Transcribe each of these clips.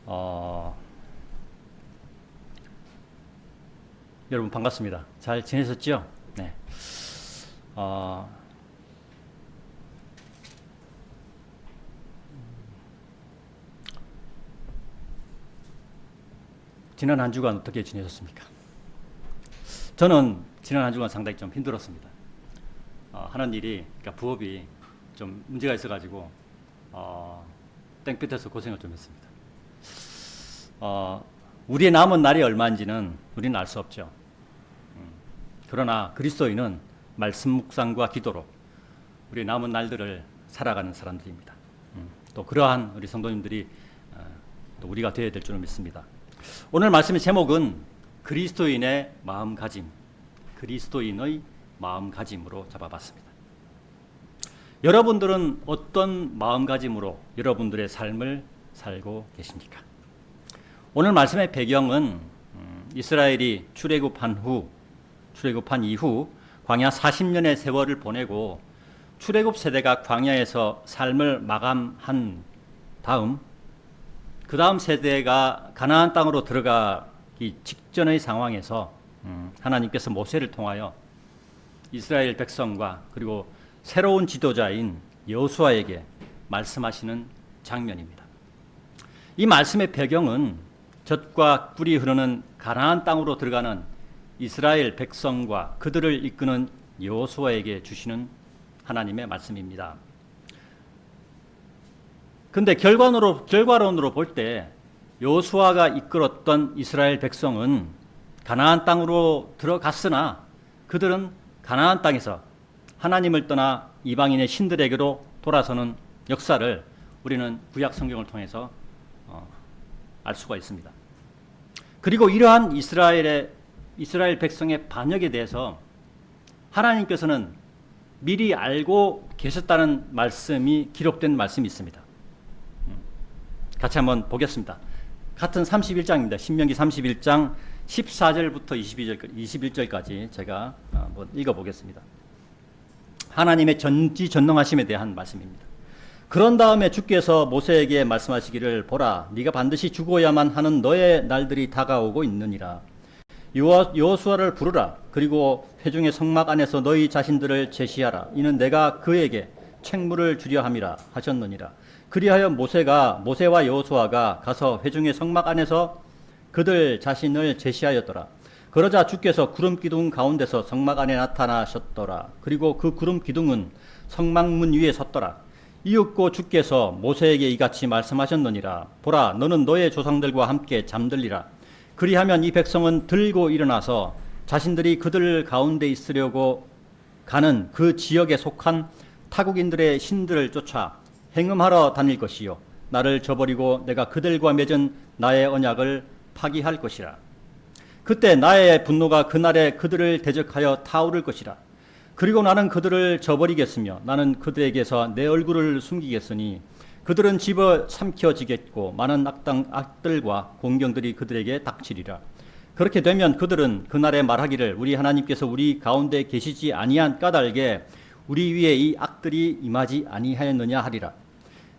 어, 여러분 반갑습니다. 잘 지내셨죠? 네. 어, 지난 한 주간 어떻게 지내셨습니까? 저는 지난 한 주간 상당히 좀 힘들었습니다. 하는 일이, 그러니까 부업이 좀 문제가 있어가지고 땡볕에서 고생을 좀 했습니다. 우리의 남은 날이 얼마인지는 우리는 알 수 없죠. 그러나 그리스도인은 말씀 묵상과 기도로 우리 남은 날들을 살아가는 사람들입니다. 또 그러한 우리 성도님들이 또 우리가 되어야 될 줄을 믿습니다. 오늘 말씀의 제목은 그리스도인의 마음가짐, 그리스도인의 마음가짐으로 잡아봤습니다. 여러분들은 어떤 마음가짐으로 여러분들의 삶을 살고 계십니까? 오늘 말씀의 배경은 이스라엘이 출애굽한 이후 광야 40년의 세월을 보내고 출애굽 세대가 광야에서 삶을 마감한 다음 그 다음 세대가 가나안 땅으로 들어가기 직전의 상황에서 하나님께서 모세를 통하여 이스라엘 백성과 그리고 새로운 지도자인 여호수아에게 말씀하시는 장면입니다. 이 말씀의 배경은 젖과 꿀이 흐르는 가나안 땅으로 들어가는 이스라엘 백성과 그들을 이끄는 여호수아에게 주시는 하나님의 말씀입니다. 근데 결과론으로 볼 때 여호수아가 이끌었던 이스라엘 백성은 가나안 땅으로 들어갔으나 그들은 가나안 땅에서 하나님을 떠나 이방인의 신들에게로 돌아서는 역사를 우리는 구약 성경을 통해서 알 수가 있습니다. 그리고 이러한 이스라엘 백성의 반역에 대해서 하나님께서는 미리 알고 계셨다는 말씀이 기록된 말씀이 있습니다. 같이 한번 보겠습니다. 같은 31장입니다. 신명기 31장 14절부터 21절까지 제가 한번 읽어보겠습니다. 하나님의 전지전능하심에 대한 말씀입니다. 그런 다음에 주께서 모세에게 말씀하시기를 보라, 네가 반드시 죽어야만 하는 너의 날들이 다가오고 있느니라. 여호수아를 부르라. 그리고 회중의 성막 안에서 너희 자신들을 제시하라. 이는 내가 그에게 책무를 주려 함이라 하셨느니라. 그리하여 모세와 여호수아가 가서 회중의 성막 안에서 그들 자신을 제시하였더라. 그러자 주께서 구름 기둥 가운데서 성막 안에 나타나셨더라. 그리고 그 구름 기둥은 성막문 위에 섰더라. 이윽고 주께서 모세에게 이같이 말씀하셨느니라. 보라, 너는 너의 조상들과 함께 잠들리라. 그리하면 이 백성은 들고 일어나서 자신들이 그들 가운데 있으려고 가는 그 지역에 속한 타국인들의 신들을 쫓아 행음하러 다닐 것이요, 나를 저버리고 내가 그들과 맺은 나의 언약을 파기할 것이라. 그때 나의 분노가 그날에 그들을 대적하여 타오를 것이라. 그리고 나는 그들을 저버리겠으며 나는 그들에게서 내 얼굴을 숨기겠으니 그들은 집어삼켜지겠고 많은 악들과 공경들이 그들에게 닥치리라. 그렇게 되면 그들은 그날에 말하기를 우리 하나님께서 우리 가운데 계시지 아니한 까닭에 우리 위에 이 악들이 임하지 아니하였느냐 하리라.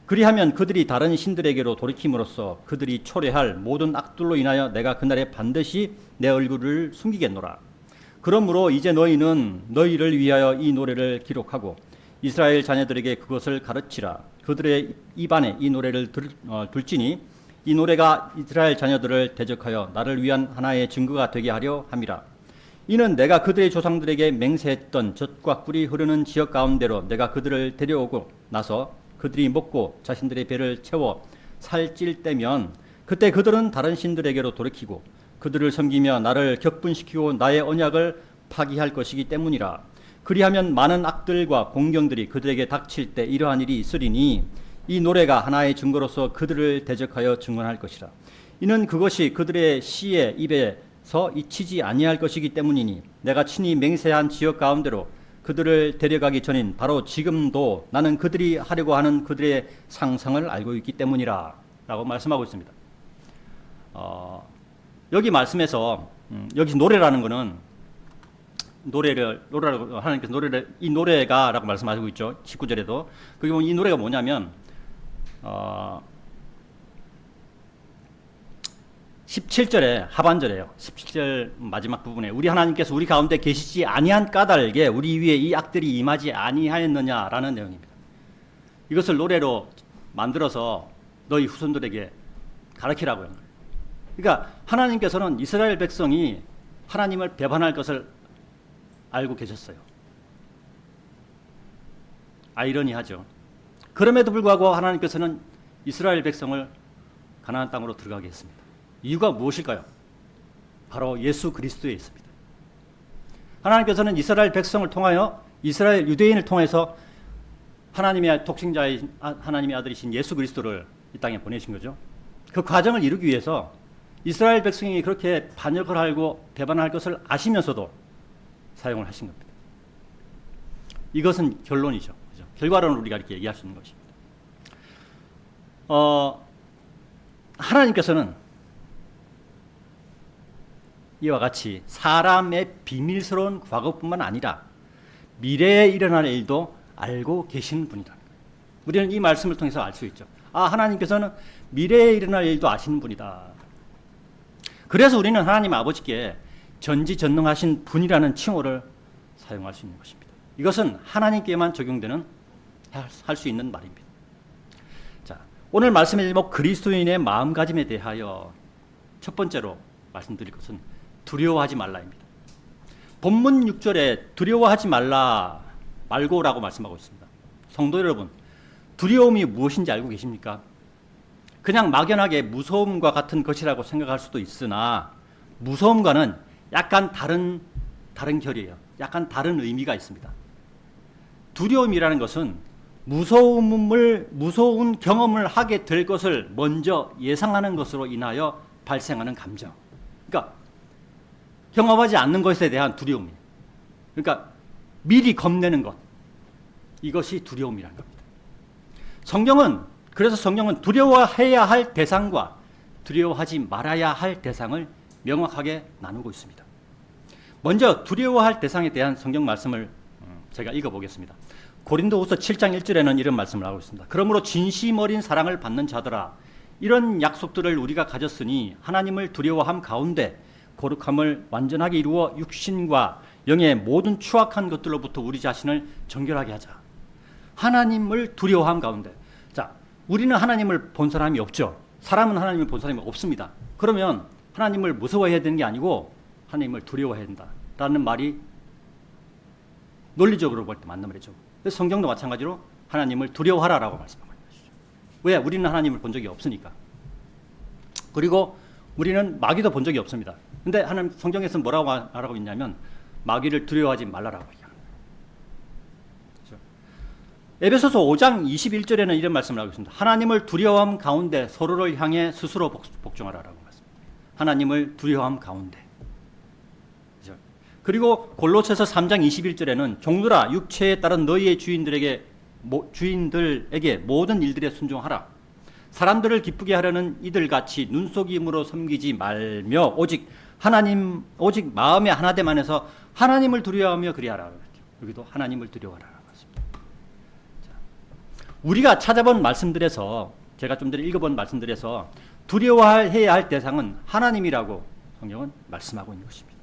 그리하면 그들이 다른 신들에게로 돌이킴으로써 그들이 초래할 모든 악들로 인하여 내가 그날에 반드시 내 얼굴을 숨기겠노라. 그러므로 이제 너희는 너희를 위하여 이 노래를 기록하고 이스라엘 자녀들에게 그것을 가르치라. 그들의 입안에 이 노래를 둘지니 이 노래가 이스라엘 자녀들을 대적하여 나를 위한 하나의 증거가 되게 하려 함이라. 이는 내가 그들의 조상들에게 맹세했던 젖과 꿀이 흐르는 지역 가운데로 내가 그들을 데려오고 나서 그들이 먹고 자신들의 배를 채워 살찔 때면 그때 그들은 다른 신들에게로 돌이키고 그들을 섬기며 나를 격분시키고 나의 언약을 파기할 것이기 때문이라. 그리하면 많은 악들과 공경들이 그들에게 닥칠 때 이러한 일이 있으리니 이 노래가 하나의 증거로서 그들을 대적하여 증언할 것이라. 이는 그것이 그들의 시의 입에서 잊히지 아니할 것이기 때문이니 내가 친히 맹세한 지역 가운데로 그들을 데려가기 전인 바로 지금도 나는 그들이 하려고 하는 그들의 상상을 알고 있기 때문이라 라고 말씀하고 있습니다. 여기 말씀에서 여기서 노래라는 것은 노래라고 하나님께서 이 노래가 라고 말씀하시고 있죠. 19절에도. 그게 이 노래가 뭐냐면 17절에 하반절에요. 17절 마지막 부분에 우리 하나님께서 우리 가운데 계시지 아니한 까닭에 우리 위에 이 악들이 임하지 아니하였느냐라는 내용입니다. 이것을 노래로 만들어서 너희 후손들에게 가르치라고 하는 거예요. 그러니까 하나님께서는 이스라엘 백성이 하나님을 배반할 것을 알고 계셨어요. 아이러니하죠. 그럼에도 불구하고 하나님께서는 이스라엘 백성을 가나안 땅으로 들어가게 했습니다. 이유가 무엇일까요? 바로 예수 그리스도에 있습니다. 하나님께서는 이스라엘 백성을 통하여 이스라엘 유대인을 통해서 하나님의 독생자의 하나님의 아들이신 예수 그리스도를 이 땅에 보내신 거죠. 그 과정을 이루기 위해서 이스라엘 백성이 그렇게 반역을 하고 배반할 것을 아시면서도 사용을 하신 겁니다. 이것은 결론이죠. 그죠? 결과론을 우리가 이렇게 얘기할 수 있는 것입니다. 하나님께서는 이와 같이 사람의 비밀스러운 과거뿐만 아니라 미래에 일어날 일도 알고 계신 분이다. 우리는 이 말씀을 통해서 알 수 있죠. 하나님께서는 미래에 일어날 일도 아시는 분이다. 그래서 우리는 하나님 아버지께 전지전능하신 분이라는 칭호를 사용할 수 있는 것입니다. 이것은 하나님께만 적용되는 할 수 있는 말입니다. 자, 오늘 말씀의 제목 그리스도인의 마음가짐에 대하여 첫 번째로 말씀드릴 것은 두려워하지 말라입니다. 본문 6절에 두려워하지 말고라고 말씀하고 있습니다. 성도 여러분, 두려움이 무엇인지 알고 계십니까? 그냥 막연하게 무서움과 같은 것이라고 생각할 수도 있으나 무서움과는 약간 다른 결이에요. 약간 다른 의미가 있습니다. 두려움이라는 것은 무서운 경험을 하게 될 것을 먼저 예상하는 것으로 인하여 발생하는 감정. 그러니까 경험하지 않는 것에 대한 두려움이에요. 그러니까 미리 겁내는 것. 이것이 두려움이라는 겁니다. 그래서 성경은 두려워해야 할 대상과 두려워하지 말아야 할 대상을 명확하게 나누고 있습니다. 먼저 두려워할 대상에 대한 성경 말씀을 제가 읽어보겠습니다. 고린도후서 7장 1절에는 이런 말씀을 하고 있습니다. 그러므로 진심 어린 사랑을 받는 자들아, 이런 약속들을 우리가 가졌으니 하나님을 두려워함 가운데 거룩함을 완전하게 이루어 육신과 영의 모든 추악한 것들로부터 우리 자신을 정결하게 하자. 하나님을 두려워함 가운데. 자, 우리는 하나님을 본 사람이 없죠. 사람은 하나님을 본 사람이 없습니다. 그러면 하나님을 무서워해야 되는 게 아니고 하나님을 두려워해야 된다라는 말이 논리적으로 볼 때 맞는 말이죠. 그래서 성경도 마찬가지로 하나님을 두려워하라라고 말씀하고 있는 것이죠. 왜? 우리는 하나님을 본 적이 없으니까. 그리고 우리는 마귀도 본 적이 없습니다. 근데 하나님 성경에서는 뭐라고 말하고 있냐면 마귀를 두려워하지 말라라고 얘기합니다. 그렇죠? 에베소서 5장 21절에는 이런 말씀을 하고 있습니다. 하나님을 두려워함 가운데 서로를 향해 스스로 복종하라라고 말씀합니다. 하나님을 두려워함 가운데. 그렇죠? 그리고 골로새서 3장 21절에는 종들아 육체에 따른 너희의 주인들에게 모든 일들에 순종하라. 사람들을 기쁘게 하려는 이들같이 눈속임으로 섬기지 말며 오직 마음의 하나됨 안에서 하나님을 두려워하며 그리하라. 여기도 하나님을 두려워하라고 했습니다. 우리가 찾아본 말씀들에서 제가 좀 전에 읽어본 말씀들에서 두려워해야 할 대상은 하나님이라고 성경은 말씀하고 있는 것입니다.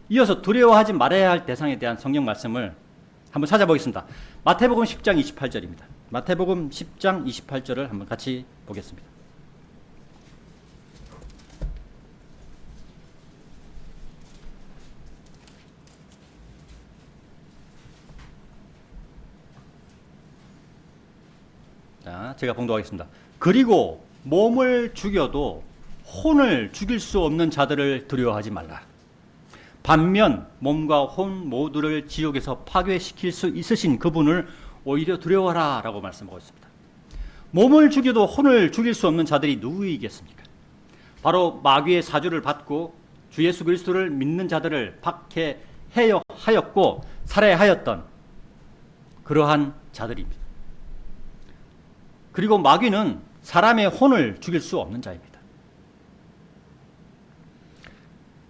이어서 두려워하지 말아야 할 대상에 대한 성경 말씀을 한번 찾아보겠습니다. 마태복음 10장 28절입니다. 마태복음 10장 28절을 한번 같이 보겠습니다. 자, 제가 봉독하겠습니다. 그리고 몸을 죽여도 혼을 죽일 수 없는 자들을 두려워하지 말라. 반면 몸과 혼 모두를 지옥에서 파괴시킬 수 있으신 그분을 오히려 두려워하라 라고 말씀하고 있습니다. 몸을 죽여도 혼을 죽일 수 없는 자들이 누구이겠습니까? 바로 마귀의 사주를 받고 주 예수 그리스도를 믿는 자들을 박해하였고 살해하였던 그러한 자들입니다. 그리고 마귀는 사람의 혼을 죽일 수 없는 자입니다.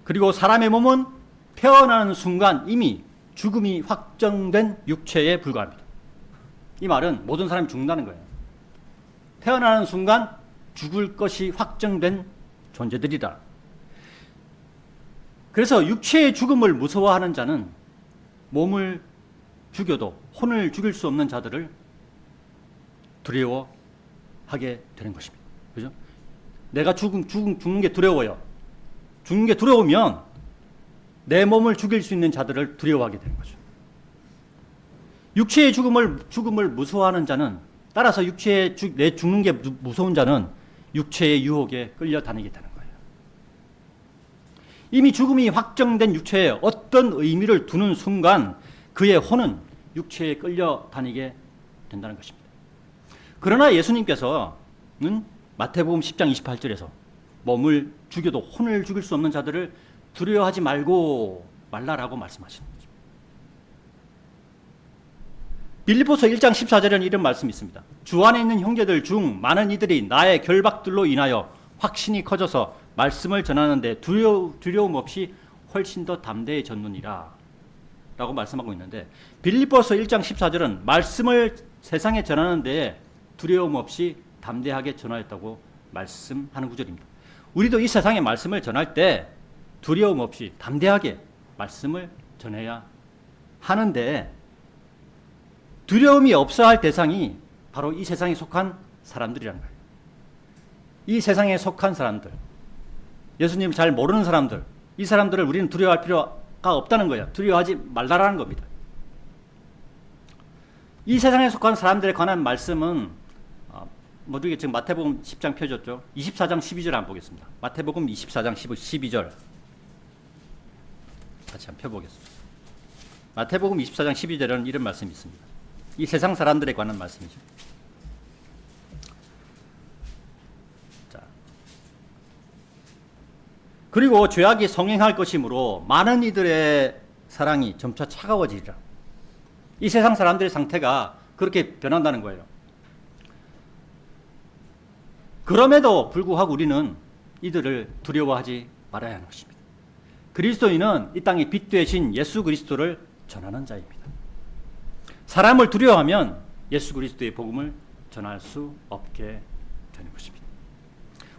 그리고 사람의 몸은 태어나는 순간 이미 죽음이 확정된 육체에 불과합니다. 이 말은 모든 사람이 죽는다는 거예요. 태어나는 순간 죽을 것이 확정된 존재들이라. 그래서 육체의 죽음을 무서워하는 자는 몸을 죽여도 혼을 죽일 수 없는 자들을 두려워하게 되는 것입니다. 그죠? 내가 죽는 게 두려워요. 죽는 게 두려우면 내 몸을 죽일 수 있는 자들을 두려워하게 되는 거죠. 육체의 죽음을 무서워하는 자는, 따라서 내 죽는 게 무서운 자는 육체의 유혹에 끌려다니게 되는 거예요. 이미 죽음이 확정된 육체에 어떤 의미를 두는 순간 그의 혼은 육체에 끌려다니게 된다는 것입니다. 그러나 예수님께서는 마태복음 10장 28절에서 몸을 죽여도 혼을 죽일 수 없는 자들을 두려워하지 말라라고 말씀하시는 거죠. 빌립보서 1장 14절에는 이런 말씀이 있습니다. 주 안에 있는 형제들 중 많은 이들이 나의 결박들로 인하여 확신이 커져서 말씀을 전하는데 두려움 없이 훨씬 더 담대해졌느니라 라고 말씀하고 있는데, 빌립보서 1장 14절은 말씀을 세상에 전하는데 두려움 없이 담대하게 전하였다고 말씀하는 구절입니다. 우리도 이 세상에 말씀을 전할 때 두려움 없이 담대하게 말씀을 전해야 하는데, 두려움이 없어야 할 대상이 바로 이 세상에 속한 사람들이라는 거예요. 이 세상에 속한 사람들, 예수님을 잘 모르는 사람들, 이 사람들을 우리는 두려워할 필요가 없다는 거예요. 두려워하지 말라라는 겁니다. 이 세상에 속한 사람들에 관한 말씀은 모두에게 지금 마태복음 10장 펴줬죠. 24장 12절 한번 보겠습니다. 마태복음 24장 12절 같이 한번 펴보겠습니다. 마태복음 24장 12절에는 이런 말씀이 있습니다. 이 세상 사람들에 관한 말씀이죠. 자, 그리고 죄악이 성행할 것이므로 많은 이들의 사랑이 점차 차가워지리라. 이 세상 사람들의 상태가 그렇게 변한다는 거예요. 그럼에도 불구하고 우리는 이들을 두려워하지 말아야 하는 것입니다. 그리스도인은 이 땅의 빛 되신 예수 그리스도를 전하는 자입니다. 사람을 두려워하면 예수 그리스도의 복음을 전할 수 없게 되는 것입니다.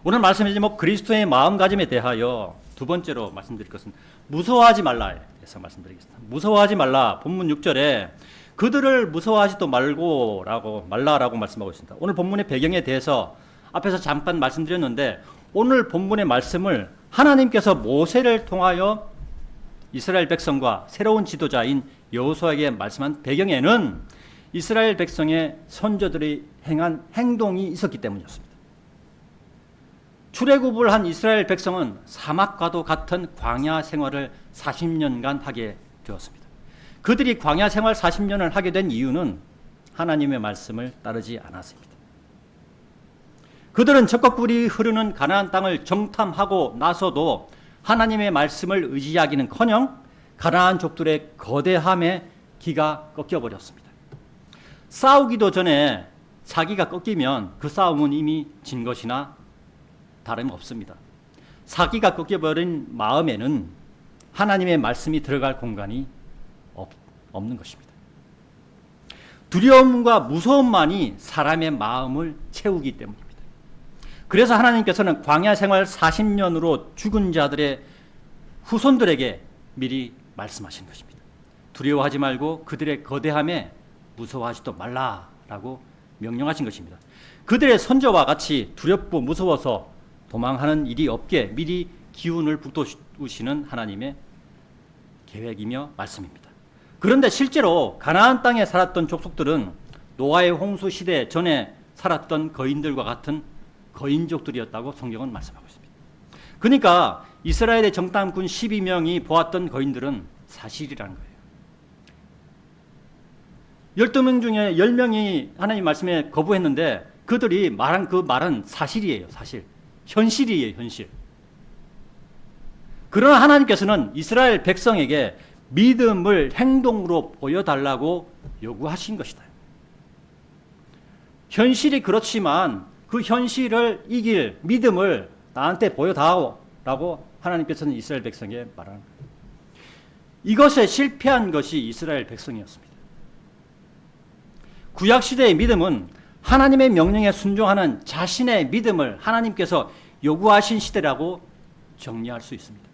오늘 말씀의 제목 그리스도의 마음가짐에 대하여 두 번째로 말씀드릴 것은 무서워하지 말라에 대해서 말씀드리겠습니다. 무서워하지 말라. 본문 6절에 그들을 무서워하지도 말라라고 말씀하고 있습니다. 오늘 본문의 배경에 대해서 앞에서 잠깐 말씀드렸는데, 오늘 본문의 말씀을 하나님께서 모세를 통하여 이스라엘 백성과 새로운 지도자인 여호수아에게 말씀한 배경에는 이스라엘 백성의 선조들이 행한 행동이 있었기 때문이었습니다. 출애굽을 한 이스라엘 백성은 사막과도 같은 광야 생활을 40년간 하게 되었습니다. 그들이 광야 생활 40년을 하게 된 이유는 하나님의 말씀을 따르지 않았습니다. 그들은 적과 꿀이 흐르는 가나안 땅을 정탐하고 나서도 하나님의 말씀을 의지하기는커녕 가나안 족들의 거대함에 기가 꺾여버렸습니다. 싸우기도 전에 사기가 꺾이면 그 싸움은 이미 진 것이나 다름없습니다. 사기가 꺾여버린 마음에는 하나님의 말씀이 들어갈 공간이 없는 것입니다. 두려움과 무서움만이 사람의 마음을 채우기 때문입니다. 그래서 하나님께서는 광야 생활 40년으로 죽은 자들의 후손들에게 미리 말씀하신 것입니다. 두려워하지 말고 그들의 거대함에 무서워하지도 말라라고 명령하신 것입니다. 그들의 선조와 같이 두렵고 무서워서 도망하는 일이 없게 미리 기운을 북돋우시는 하나님의 계획이며 말씀입니다. 그런데 실제로 가나안 땅에 살았던 족속들은 노아의 홍수 시대 전에 살았던 거인들과 같은 거인족들이었다고 성경은 말씀하고 있습니다. 그러니까 이스라엘의 정탐꾼 12명이 보았던 거인들은 사실이라는 거예요. 12명 중에 10명이 하나님 말씀에 거부했는데 그들이 말한 그 말은 사실이에요. 사실. 현실이에요. 현실. 그러나 하나님께서는 이스라엘 백성에게 믿음을 행동으로 보여달라고 요구하신 것이다. 현실이 그렇지만 그 현실을 이길 믿음을 나한테 보여다오라고 하나님께서는 이스라엘 백성에게 말하는 거예요. 이것에 실패한 것이 이스라엘 백성이었습니다. 구약시대의 믿음은 하나님의 명령에 순종하는 자신의 믿음을 하나님께서 요구하신 시대라고 정리할 수 있습니다.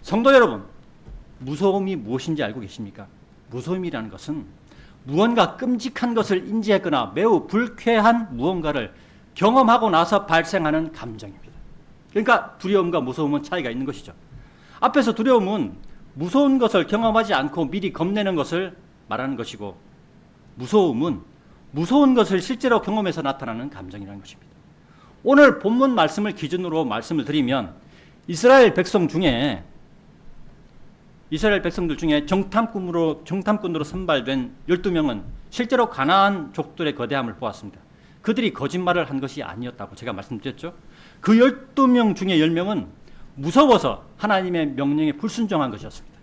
성도 여러분, 무서움이 무엇인지 알고 계십니까? 무서움이라는 것은 무언가 끔찍한 것을 인지했거나 매우 불쾌한 무언가를 경험하고 나서 발생하는 감정입니다. 그러니까 두려움과 무서움은 차이가 있는 것이죠. 앞에서 두려움은 무서운 것을 경험하지 않고 미리 겁내는 것을 말하는 것이고, 무서움은 무서운 것을 실제로 경험해서 나타나는 감정이라는 것입니다. 오늘 본문 말씀을 기준으로 말씀을 드리면 이스라엘 백성들 중에 정탐꾼으로 선발된 12명은 실제로 가나안족들의 거대함을 보았습니다. 그들이 거짓말을 한 것이 아니었다고 제가 말씀드렸죠. 그 12명 중에 10명은 무서워서 하나님의 명령에 불순종한 것이었습니다.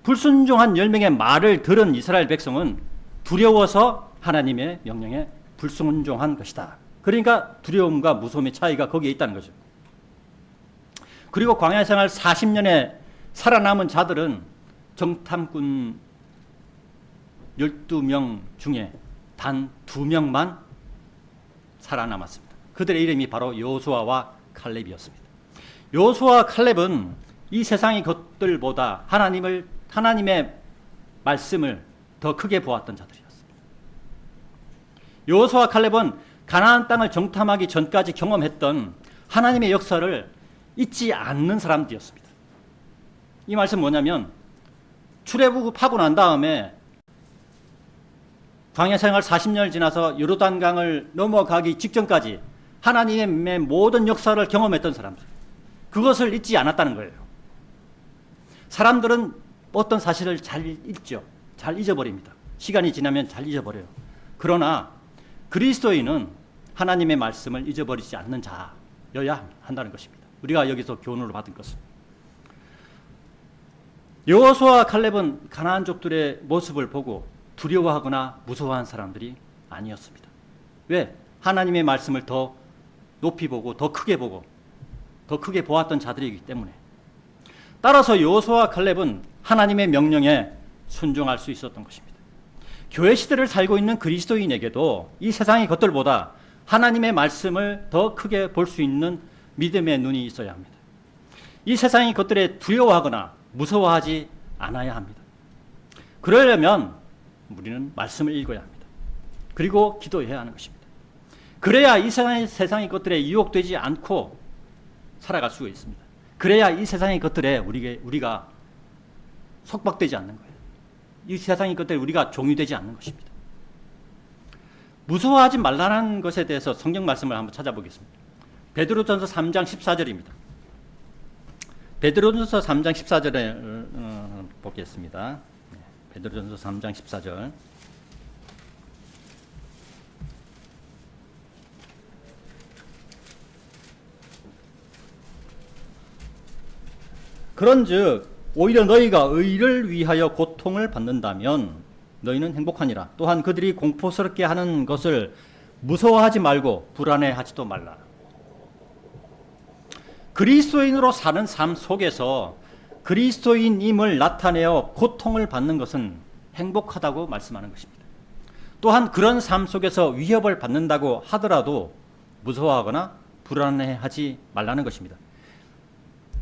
불순종한 10명의 말을 들은 이스라엘 백성은 두려워서 하나님의 명령에 불순종한 것이다. 그러니까 두려움과 무서움의 차이가 거기에 있다는 거죠. 그리고 광야 생활 40년에 살아남은 자들은 정탐꾼 12명 중에 단 2명만 살아남았습니다. 그들의 이름이 바로 여호수아와 칼렙이었습니다. 여호수아와 칼렙은 이 세상의 것들보다 하나님의 말씀을 더 크게 보았던 자들이었습니다. 여호수아와 칼렙은 가나안 땅을 정탐하기 전까지 경험했던 하나님의 역사를 잊지 않는 사람들이었습니다. 이 말씀 뭐냐면 출애굽하고 난 다음에 광야 생활 40년을 지나서 요르단강을 넘어가기 직전까지 하나님의 모든 역사를 경험했던 사람들, 그것을 잊지 않았다는 거예요. 사람들은 어떤 사실을 잘 잊죠. 잘 잊어버립니다. 시간이 지나면 잘 잊어버려요. 그러나 그리스도인은 하나님의 말씀을 잊어버리지 않는 자여야 한다는 것입니다. 우리가 여기서 교훈으로 받은 것은, 여호수아와 칼렙은 가나안족들의 모습을 보고 두려워하거나 무서워한 사람들이 아니었습니다. 왜? 하나님의 말씀을 더 높이 보고 더 크게 보았던 자들이기 때문에. 따라서 여호수아와 칼렙은 하나님의 명령에 순종할 수 있었던 것입니다. 교회 시대를 살고 있는 그리스도인에게도 이 세상의 것들보다 하나님의 말씀을 더 크게 볼 수 있는 믿음의 눈이 있어야 합니다. 이 세상의 것들에 두려워하거나 무서워하지 않아야 합니다. 그러려면 우리는 말씀을 읽어야 합니다. 그리고 기도해야 하는 것입니다. 그래야 이 세상의 것들에 유혹되지 않고 살아갈 수가 있습니다. 그래야 이 세상의 것들에 우리가 속박되지 않는 거예요. 이 세상의 것들에 우리가 종이 되지 않는 것입니다. 무서워하지 말라는 것에 대해서 성경 말씀을 한번 찾아보겠습니다. 베드로전서 3장 14절입니다. 베드로전서 3장 14절을 보겠습니다. 베드로전서 3장 14절. 그런즉 오히려 너희가 의를 위하여 고통을 받는다면 너희는 행복하니라. 또한 그들이 공포스럽게 하는 것을 무서워하지 말고 불안해하지도 말라. 그리스도인으로 사는 삶 속에서 그리스도인임을 나타내어 고통을 받는 것은 행복하다고 말씀하는 것입니다. 또한 그런 삶 속에서 위협을 받는다고 하더라도 무서워하거나 불안해하지 말라는 것입니다.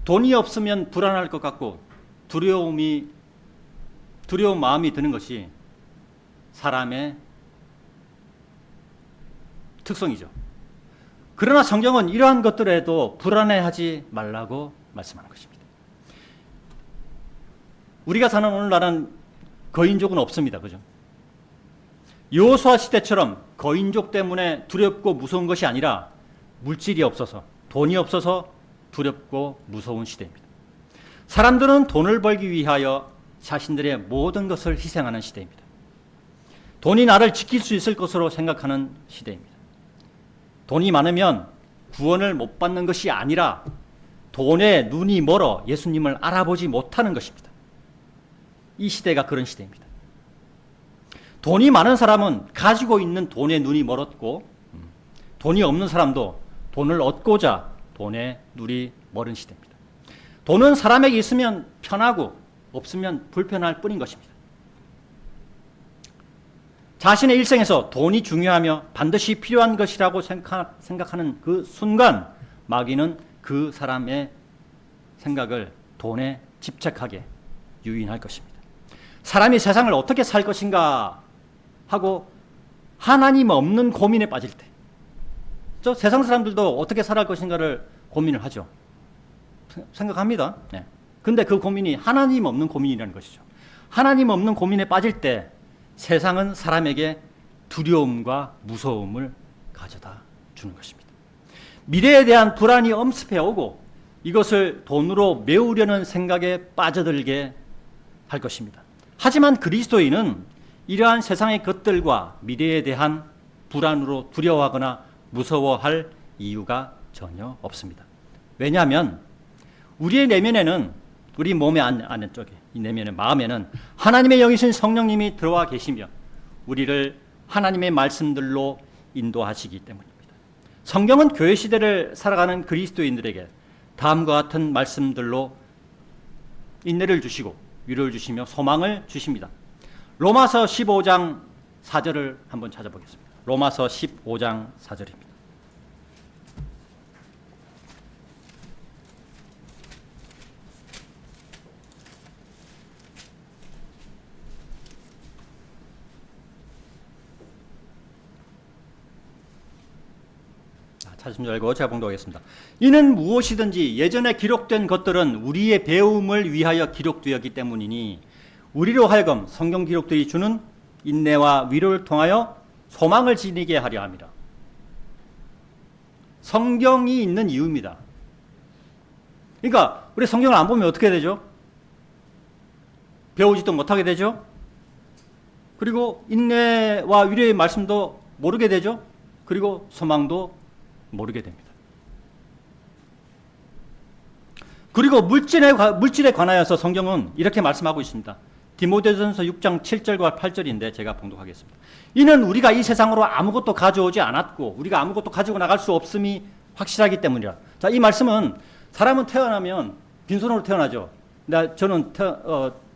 돈이 없으면 불안할 것 같고 두려운 마음이 드는 것이 사람의 특성이죠. 그러나 성경은 이러한 것들에도 불안해하지 말라고 말씀하는 것입니다. 우리가 사는 오늘날은 거인족은 없습니다. 그죠? 여호수아 시대처럼 거인족 때문에 두렵고 무서운 것이 아니라 물질이 없어서, 돈이 없어서 두렵고 무서운 시대입니다. 사람들은 돈을 벌기 위하여 자신들의 모든 것을 희생하는 시대입니다. 돈이 나를 지킬 수 있을 것으로 생각하는 시대입니다. 돈이 많으면 구원을 못 받는 것이 아니라 돈에 눈이 멀어 예수님을 알아보지 못하는 것입니다. 이 시대가 그런 시대입니다. 돈이 많은 사람은 가지고 있는 돈에 눈이 멀었고, 돈이 없는 사람도 돈을 얻고자 돈에 눈이 멀은 시대입니다. 돈은 사람에게 있으면 편하고 없으면 불편할 뿐인 것입니다. 자신의 일생에서 돈이 중요하며 반드시 필요한 것이라고 생각하는 그 순간 마귀는 그 사람의 생각을 돈에 집착하게 유인할 것입니다. 사람이 세상을 어떻게 살 것인가 하고 하나님 없는 고민에 빠질 때, 저 세상 사람들도 어떻게 살아갈 것인가를 고민을 하죠. 생각합니다. 네. 근데 그 고민이 하나님 없는 고민이라는 것이죠. 하나님 없는 고민에 빠질 때 세상은 사람에게 두려움과 무서움을 가져다 주는 것입니다. 미래에 대한 불안이 엄습해 오고 이것을 돈으로 메우려는 생각에 빠져들게 할 것입니다. 하지만 그리스도인은 이러한 세상의 것들과 미래에 대한 불안으로 두려워하거나 무서워할 이유가 전혀 없습니다. 왜냐하면 우리의 내면에는, 우리 몸의 안쪽에, 이 내면의 마음에는 하나님의 영이신 성령님이 들어와 계시며 우리를 하나님의 말씀들로 인도하시기 때문입니다. 성경은 교회 시대를 살아가는 그리스도인들에게 다음과 같은 말씀들로 인내를 주시고 위로를 주시며 소망을 주십니다. 로마서 15장 4절을 한번 찾아보겠습니다. 로마서 15장 4절입니다. 찾으신 줄 알고 제가 봉독하겠습니다. 이는 무엇이든지 예전에 기록된 것들은 우리의 배움을 위하여 기록되었기 때문이니 우리로 하여금 성경 기록들이 주는 인내와 위로를 통하여 소망을 지니게 하려 합니다. 성경이 있는 이유입니다. 그러니까 우리 성경을 안 보면 어떻게 되죠? 배우지도 못하게 되죠? 그리고 인내와 위로의 말씀도 모르게 되죠? 그리고 소망도 모르게 됩니다. 그리고 물질에 관하여서 성경은 이렇게 말씀하고 있습니다. 디모데전서 6장 7절과 8절인데 제가 봉독하겠습니다. 이는 우리가 이 세상으로 아무것도 가져오지 않았고 우리가 아무것도 가지고 나갈 수 없음이 확실하기 때문이라. 자, 이 말씀은 사람은 태어나면 빈손으로 태어나죠. 저는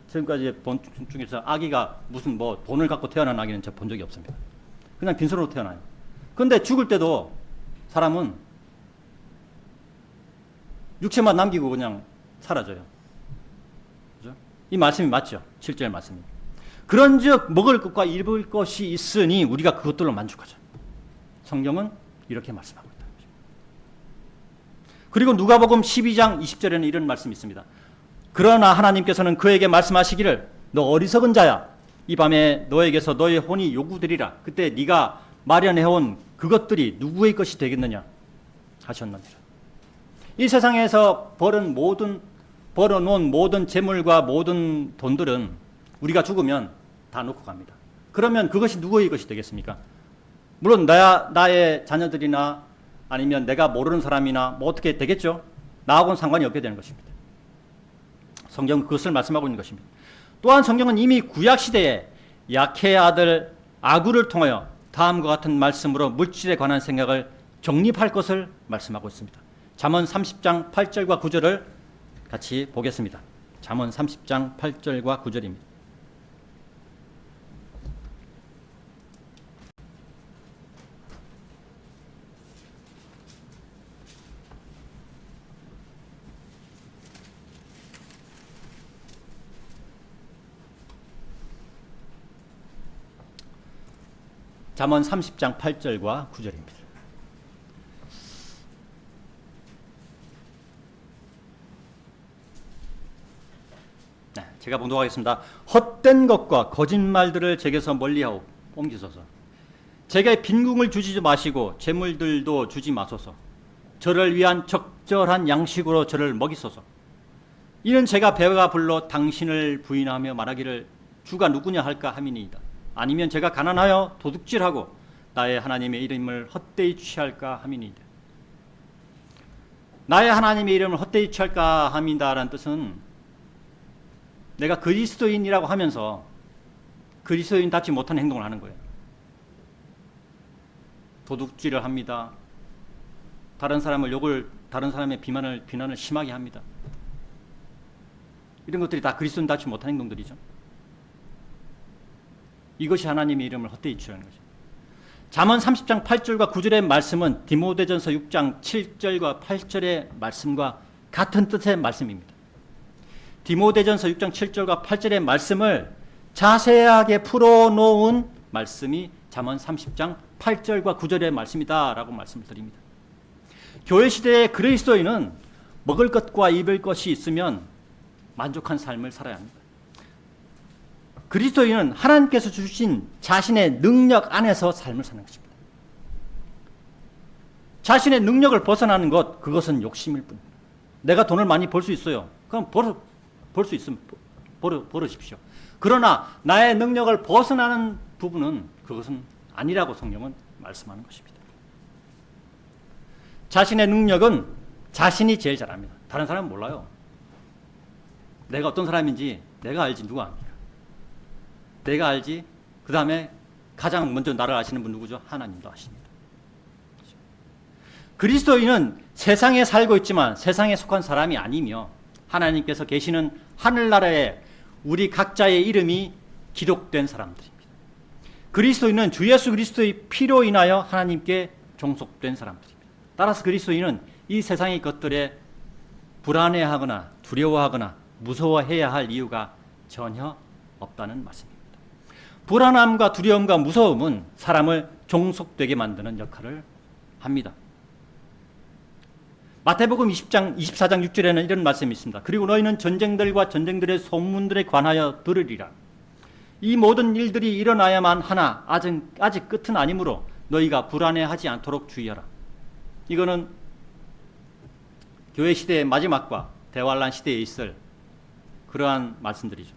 지금까지 본 중에서 아기가 무슨 돈을 갖고 태어난 아기는 저 본 적이 없습니다. 그냥 빈손으로 태어나요. 근데 죽을 때도 사람은 육체만 남기고 그냥 사라져요. 그죠? 이 말씀이 맞죠? 7절 말씀이. 그런즉 먹을 것과 입을 것이 있으니 우리가 그것들로 만족하자. 성경은 이렇게 말씀하고 있다. 그리고 누가복음 12장 20절에는 이런 말씀이 있습니다. 그러나 하나님께서는 그에게 말씀하시기를 너 어리석은 자야. 이 밤에 너에게서 너의 혼이 요구되리라. 그때 네가 마련해온 그것들이 누구의 것이 되겠느냐 하셨느니라. 이 세상에서 벌어놓은 모든 재물과 모든 돈들은 우리가 죽으면 다 놓고 갑니다. 그러면 그것이 누구의 것이 되겠습니까? 물론 나의 자녀들이나 아니면 내가 모르는 사람이나 어떻게 되겠죠? 나하고는 상관이 없게 되는 것입니다. 성경은 그것을 말씀하고 있는 것입니다. 또한 성경은 이미 구약시대에 야케의 아들 아구를 통하여 다음과 같은 말씀으로 물질에 관한 생각을 정립할 것을 말씀하고 있습니다. 잠언 30장 8절과 9절을 같이 보겠습니다. 잠언 30장 8절과 9절입니다. 잠언 30장 8절과 9절입니다. 네, 제가 봉독하겠습니다. 헛된 것과 거짓말들을 제게서 멀리하고 옮기소서. 제게 빈궁을 주지 마시고 재물들도 주지 마소서. 저를 위한 적절한 양식으로 저를 먹이소서. 이는 제가 배가 불러 당신을 부인하며 말하기를 주가 누구냐 할까 함이니이다. 아니면 제가 가난하여 도둑질하고 나의 하나님의 이름을 헛되이 취할까 함이니이다. 나의 하나님의 이름을 헛되이 취할까 함이다라는 뜻은 내가 그리스도인이라고 하면서 그리스도인답지 못한 행동을 하는 거예요. 도둑질을 합니다. 다른 사람의 비난을 심하게 합니다. 이런 것들이 다 그리스도인답지 못한 행동들이죠. 이것이 하나님의 이름을 헛되이 취하는 거죠. 잠언 30장 8절과 9절의 말씀은 디모데전서 6장 7절과 8절의 말씀과 같은 뜻의 말씀입니다. 디모데전서 6장 7절과 8절의 말씀을 자세하게 풀어놓은 말씀이 잠언 30장 8절과 9절의 말씀이다라고 말씀을 드립니다. 교회 시대의 그리스도인은 먹을 것과 입을 것이 있으면 만족한 삶을 살아야 합니다. 그리스도인은 하나님께서 주신 자신의 능력 안에서 삶을 사는 것입니다. 자신의 능력을 벗어나는 것, 그것은 욕심일 뿐입니다. 내가 돈을 많이 벌 수 있어요. 그럼 벌 수 있으면 벌으십시오. 그러나 나의 능력을 벗어나는 부분은 그것은 아니라고 성경은 말씀하는 것입니다. 자신의 능력은 자신이 제일 잘합니다. 다른 사람은 몰라요. 내가 어떤 사람인지 내가 알지 누가 압니까? 내가 알지. 그 다음에 가장 먼저 나를 아시는 분 누구죠? 하나님도 아십니다. 그리스도인은 세상에 살고 있지만 세상에 속한 사람이 아니며 하나님께서 계시는 하늘나라에 우리 각자의 이름이 기록된 사람들입니다. 그리스도인은 주 예수 그리스도의 피로 인하여 하나님께 종속된 사람들입니다. 따라서 그리스도인은 이 세상의 것들에 불안해하거나 두려워하거나 무서워해야 할 이유가 전혀 없다는 말씀입니다. 불안함과 두려움과 무서움은 사람을 종속되게 만드는 역할을 합니다. 마태복음 24장 6절에는 이런 말씀이 있습니다. 그리고 너희는 전쟁들과 전쟁들의 소문들에 관하여 들으리라. 이 모든 일들이 일어나야만 하나 아직 끝은 아니므로 너희가 불안해하지 않도록 주의하라. 이거는 교회 시대의 마지막과 대환란 시대에 있을 그러한 말씀들이죠.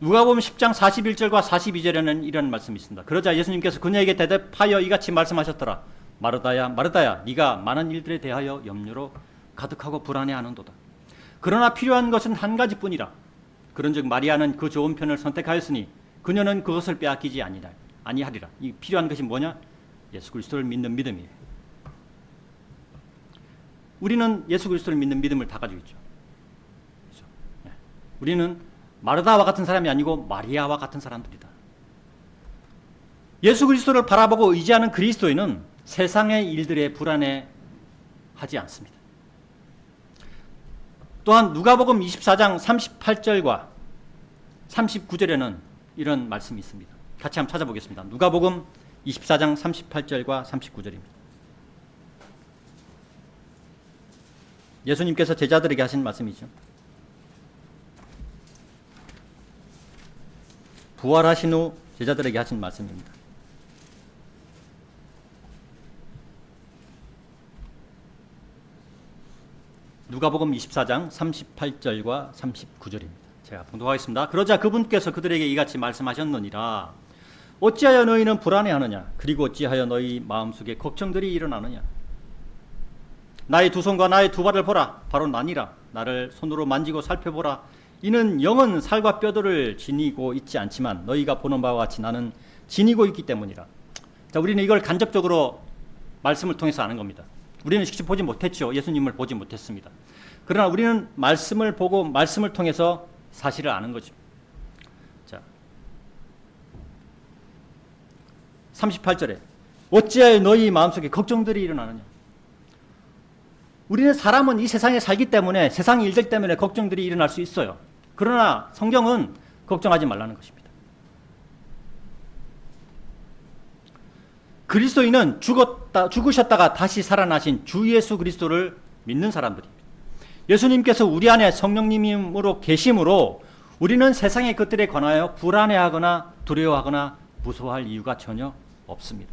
누가복음 10장 41절과 42절에는 이런 말씀이 있습니다. 그러자 예수님께서 그녀에게 대답하여 이같이 말씀하셨더라. 마르다야 마르다야 네가 많은 일들에 대하여 염려로 가득하고 불안해하는도다. 그러나 필요한 것은 한 가지뿐이라. 그런즉 마리아는 그 좋은 편을 선택하였으니 그녀는 그것을 빼앗기지 아니하리라. 이 필요한 것이 뭐냐? 예수 그리스도를 믿는 믿음이에요. 우리는 예수 그리스도를 믿는 믿음을 다 가지고 있죠. 그렇죠? 네. 우리는 마르다와 같은 사람이 아니고 마리아와 같은 사람들이다. 예수 그리스도를 바라보고 의지하는 그리스도인은 세상의 일들에 불안해하지 않습니다. 또한 누가복음 24장 38절과 39절에는 이런 말씀이 있습니다. 같이 한번 찾아보겠습니다. 누가복음 24장 38절과 39절입니다. 예수님께서 제자들에게 하신 말씀이죠. 부활하신 후 제자들에게 하신 말씀입니다. 누가복음 24장 38절과 39절입니다. 제가 봉독하겠습니다. 그러자 그분께서 그들에게 이같이 말씀하셨느니라. 어찌하여 너희는 불안해하느냐? 그리고 어찌하여 너희 마음속에 걱정들이 일어나느냐? 나의 두 손과 나의 두 발을 보라. 바로 나니라. 나를 손으로 만지고 살펴보라. 이는 영은 살과 뼈들을 지니고 있지 않지만 너희가 보는 바와 같이 나는 지니고 있기 때문이라. 자, 우리는 이걸 간접적으로 말씀을 통해서 아는 겁니다. 우리는 직접 보지 못했죠. 예수님을 보지 못했습니다. 그러나 우리는 말씀을 보고 말씀을 통해서 사실을 아는 거죠. 자, 38절에 어찌하여 너희 마음속에 걱정들이 일어나느냐? 우리는 사람은 이 세상에 살기 때문에 세상 일들 때문에 걱정들이 일어날 수 있어요. 그러나 성경은 걱정하지 말라는 것입니다. 그리스도인은 죽으셨다가 다시 살아나신 주 예수 그리스도를 믿는 사람들입니다. 예수님께서 우리 안에 성령님으로 계심으로 우리는 세상의 것들에 관하여 불안해하거나 두려워하거나 무서워할 이유가 전혀 없습니다.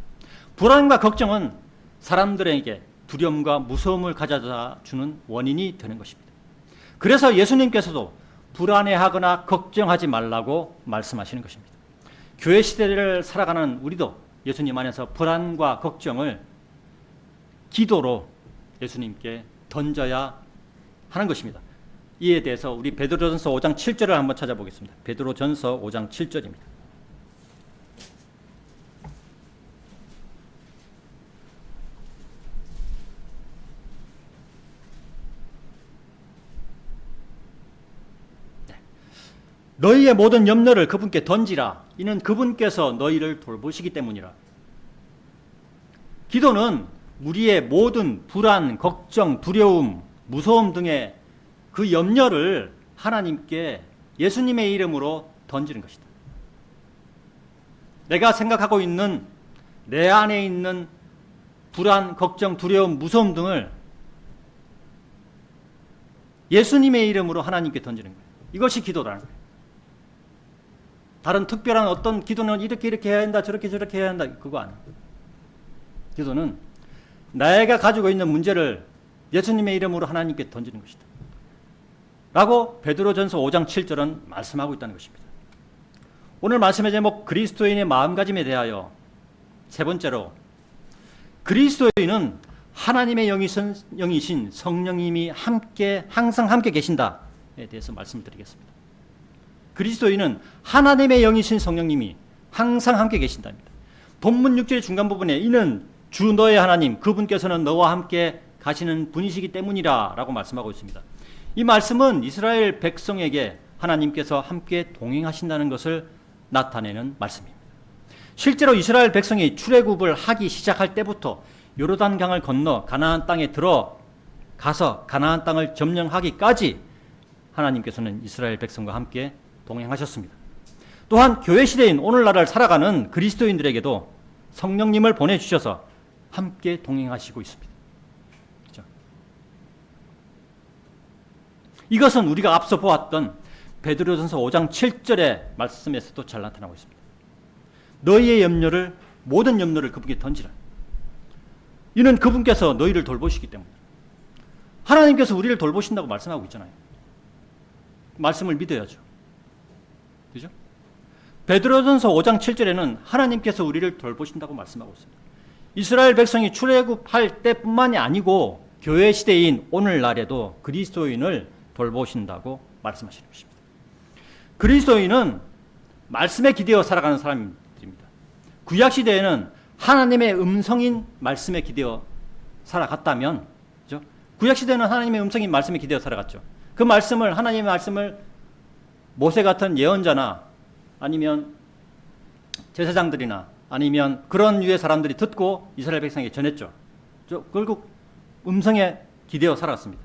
불안과 걱정은 사람들에게 두려움과 무서움을 가져다 주는 원인이 되는 것입니다. 그래서 예수님께서도 불안해하거나 걱정하지 말라고 말씀하시는 것입니다. 교회 시대를 살아가는 우리도 예수님 안에서 불안과 걱정을 기도로 예수님께 던져야 하는 것입니다. 이에 대해서 우리 베드로전서 5장 7절을 한번 찾아보겠습니다. 베드로전서 5장 7절입니다. 너희의 모든 염려를 그분께 던지라. 이는 그분께서 너희를 돌보시기 때문이라. 기도는 우리의 모든 불안, 걱정, 두려움, 무서움 등의 그 염려를 하나님께 예수님의 이름으로 던지는 것이다. 내가 생각하고 있는 내 안에 있는 불안, 걱정, 두려움, 무서움 등을 예수님의 이름으로 하나님께 던지는 거예요. 이것이 기도라는 거예요. 다른 특별한 어떤 기도는 이렇게 해야 한다, 저렇게 해야 한다, 그거 아니에요. 기도는 내가 가지고 있는 문제를 예수님의 이름으로 하나님께 던지는 것이다. 라고 베드로전서 5장 7절은 말씀하고 있다는 것입니다. 오늘 말씀의 제목 그리스도인의 마음가짐에 대하여 세 번째로 그리스도인은 하나님의 영이신 성령님이 항상 함께 계신다에 대해서 말씀을 드리겠습니다. 그리스도인은 하나님의 영이신 성령님이 항상 함께 계신답니다. 본문 6절의 중간 부분에 이는 주 너의 하나님 그분께서는 너와 함께 가시는 분이시기 때문이라 라고 말씀하고 있습니다. 이 말씀은 이스라엘 백성에게 하나님께서 함께 동행하신다는 것을 나타내는 말씀입니다. 실제로 이스라엘 백성이 출애굽을 하기 시작할 때부터 요르단강을 건너 가나안 땅에 들어가서 가나안 땅을 점령하기까지 하나님께서는 이스라엘 백성과 함께 동행하셨습니다. 또한 교회 시대인 오늘날을 살아가는 그리스도인들에게도 성령님을 보내주셔서 함께 동행하시고 있습니다. 그렇죠? 이것은 우리가 앞서 보았던 베드로전서 5장 7절의 말씀에서도 잘 나타나고 있습니다. 너희의 염려를 모든 염려를 그분께 던지라. 이는 그분께서 너희를 돌보시기 때문이다. 하나님께서 우리를 돌보신다고 말씀하고 있잖아요. 말씀을 믿어야죠. 그죠? 베드로전서 5장 7절에는 하나님께서 우리를 돌보신다고 말씀하고 있습니다. 이스라엘 백성이 출애굽할 때뿐만이 아니고 교회 시대인 오늘날에도 그리스도인을 돌보신다고 말씀하시는 것입니다. 그리스도인은 말씀에 기대어 살아가는 사람들입니다. 구약 시대에는 하나님의 음성인 말씀에 기대어 살아갔다면, 그죠? 구약 시대는 하나님의 음성인 말씀에 기대어 살아갔죠. 그 말씀을 하나님의 말씀을 모세 같은 예언자나 아니면 제사장들이나 아니면 그런 유의 사람들이 듣고 이스라엘 백성에게 전했죠. 결국 음성에 기대어 살아갔습니다.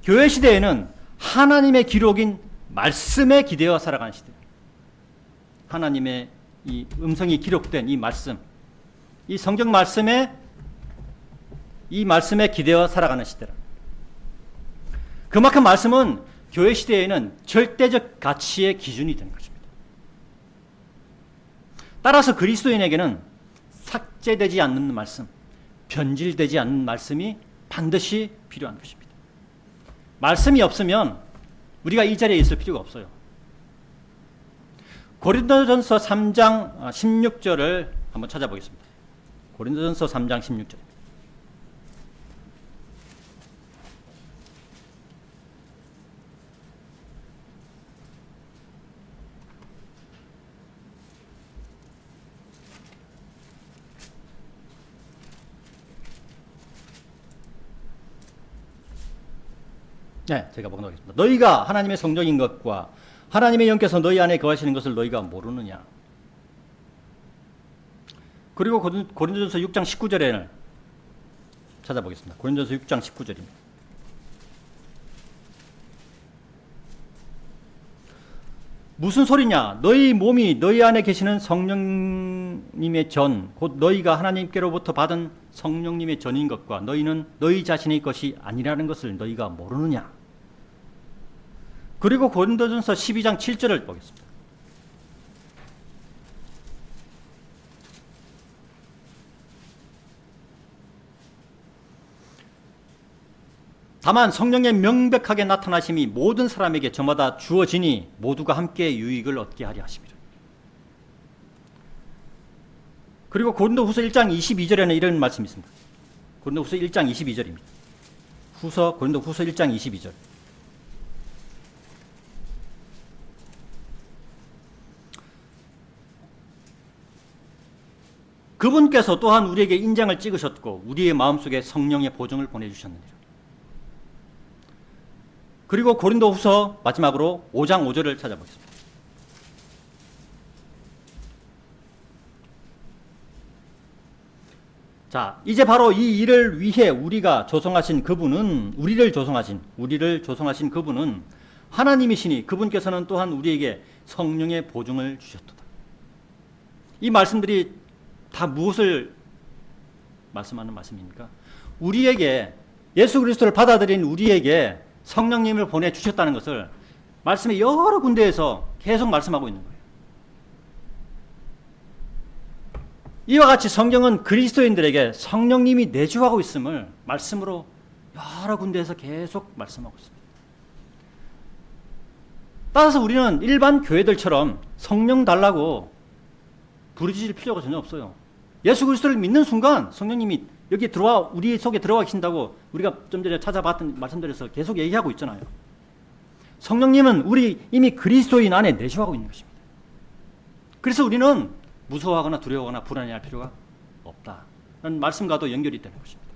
교회 시대에는 하나님의 기록인 말씀에 기대어 살아가는 시대. 하나님의 이 음성이 기록된 이 말씀, 이 성경 말씀에 이 말씀에 기대어 살아가는 시대라. 그만큼 말씀은 교회 시대에는 절대적 가치의 기준이 되는 것입니다. 따라서 그리스도인에게는 삭제되지 않는 말씀, 변질되지 않는 말씀이 반드시 필요한 것입니다. 말씀이 없으면 우리가 이 자리에 있을 필요가 없어요. 고린도전서 3장 16절을 한번 찾아보겠습니다. 고린도전서 3장 16절. 네, 제가 봉독하겠습니다. 너희가 하나님의 성령인 것과 하나님의 영께서 너희 안에 거하시는 것을 너희가 모르느냐. 그리고 고린도전서 6장 19절에는 찾아보겠습니다. 고린도전서 6장 19절입니다. 무슨 소리냐? 너희 몸이 너희 안에 계시는 성령님의 전, 곧 너희가 하나님께로부터 받은 성령님의 전인 것과 너희는 너희 자신의 것이 아니라는 것을 너희가 모르느냐? 그리고 고린도전서 12장 7절을 보겠습니다. 다만 성령의 명백하게 나타나심이 모든 사람에게 저마다 주어지니 모두가 함께 유익을 얻게 하려 하심이라. 그리고 고린도후서 1장 22절에는 이런 말씀이 있습니다. 고린도후서 1장 22절입니다. 고린도후서 1장 22절. 그분께서 또한 우리에게 인장을 찍으셨고 우리의 마음속에 성령의 보증을 보내주셨느니라. 그리고 고린도후서 마지막으로 5장 5절을 찾아보겠습니다. 자, 이제 바로 이 일을 위해 우리가 조성하신 그분은, 우리를 조성하신 그분은 하나님이시니 그분께서는 또한 우리에게 성령의 보증을 주셨도다. 이 말씀들이 다 무엇을 말씀하는 말씀입니까? 우리에게, 예수 그리스도를 받아들인 우리에게 성령님을 보내주셨다는 것을 말씀의 여러 군데에서 계속 말씀하고 있는 거예요. 이와 같이 성경은 그리스도인들에게 성령님이 내주하고 있음을 말씀으로 여러 군데에서 계속 말씀하고 있습니다. 따라서 우리는 일반 교회들처럼 성령 달라고 부르짖을 필요가 전혀 없어요. 예수 그리스도를 믿는 순간 성령님이 여기 들어와, 우리 속에 들어와 계신다고 우리가 좀 전에 찾아봤던 말씀드려서 계속 얘기하고 있잖아요. 성령님은 우리 이미 그리스도인 안에 내주하고 있는 것입니다. 그래서 우리는 무서워하거나 두려워하거나 불안해할 필요가 없다는 말씀과도 연결이 되는 것입니다.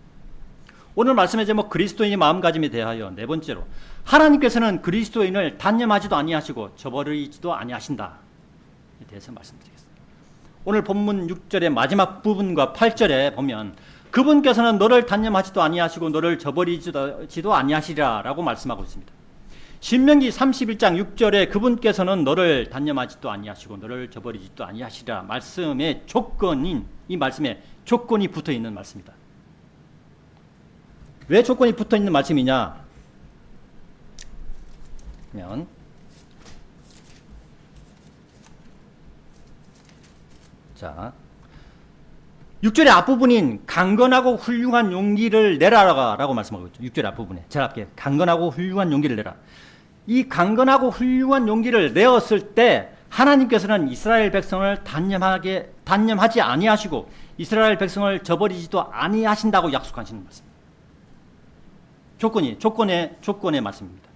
오늘 말씀의 제목 그리스도인의 마음가짐에 대하여 네 번째로, 하나님께서는 그리스도인을 단념하지도 아니하시고 저버리지도 아니하신다에 대해서 말씀드리겠습니다. 오늘 본문 6절의 마지막 부분과 8절에 보면 그분께서는 너를 단념하지도 아니하시고 너를 저버리지도 아니하시리라 라고 말씀하고 있습니다. 신명기 31장 6절에 그분께서는 너를 단념하지도 아니하시고 너를 저버리지도 아니하시리라 말씀의 조건인, 이 말씀에 조건이 붙어 있는 말씀이다. 왜 조건이 붙어 있는 말씀이냐 하면, 자, 6절의 앞부분인 강건하고 훌륭한 용기를 내라라고 말씀하고 있죠. 6절의 앞부분에 제일 앞에 강건하고 훌륭한 용기를 내라. 이 강건하고 훌륭한 용기를 내었을 때 하나님께서는 이스라엘 백성을 단념하지 아니하시고 이스라엘 백성을 저버리지도 아니하신다고 약속하시는 말씀입니다. 조건의 말씀입니다.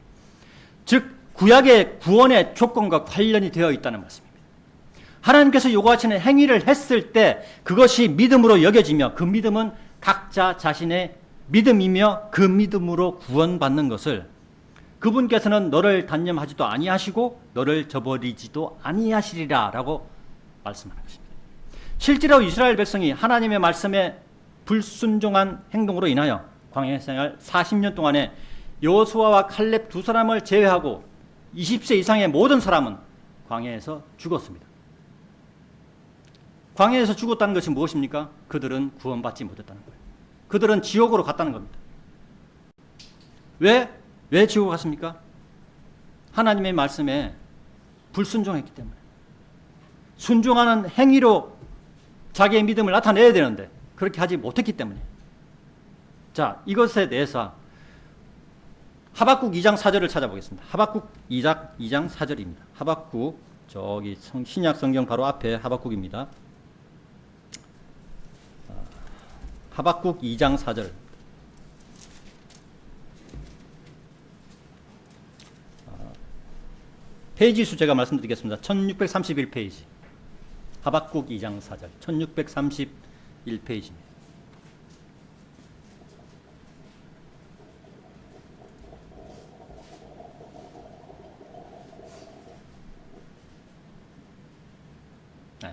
즉 구약의 구원의 조건과 관련이 되어 있다는 말씀입니다. 하나님께서 요구하시는 행위를 했을 때 그것이 믿음으로 여겨지며 그 믿음은 각자 자신의 믿음이며 그 믿음으로 구원받는 것을 그분께서는 너를 단념하지도 아니하시고 너를 저버리지도 아니하시리라 라고 말씀하는 것입니다. 실제로 이스라엘 백성이 하나님의 말씀에 불순종한 행동으로 인하여 광야 생활 40년 동안에 여호수아와 칼렙 두 사람을 제외하고 20세 이상의 모든 사람은 광야에서 죽었습니다. 광야에서 죽었다는 것이 무엇입니까? 그들은 구원받지 못했다는 거예요. 그들은 지옥으로 갔다는 겁니다. 왜 지옥 갔습니까? 하나님의 말씀에 불순종했기 때문에. 순종하는 행위로 자기의 믿음을 나타내야 되는데 그렇게 하지 못했기 때문에. 자, 이것에 대해서 하박국 2장 4절을 찾아보겠습니다. 하박국 2장 4절입니다. 하박국, 저기 신약 성경 바로 앞에 하박국입니다. 하박국 2장 4절. 페이지 수 제가 말씀드리겠습니다. 1631페이지. 하박국 2장 4절. 1631페이지입니다.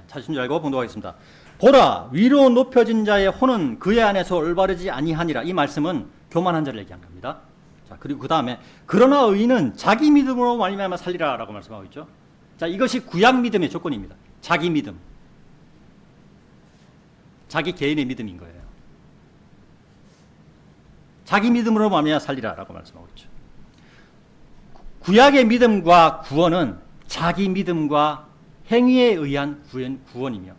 찾으신 줄 알고 봉독하겠습니다. 보라, 위로 높여진 자의 혼은 그의 안에서 올바르지 아니하니라. 이 말씀은 교만한 자를 얘기한 겁니다. 자, 그리고 그 다음에 그러나 의인은 자기 믿음으로 말미암아 살리라 라고 말씀하고 있죠. 자, 이것이 구약 믿음의 조건입니다. 자기 믿음, 자기 개인의 믿음인 거예요. 자기 믿음으로 말미암아 살리라 라고 말씀하고 있죠. 구약의 믿음과 구원은 자기 믿음과 행위에 의한 구원이며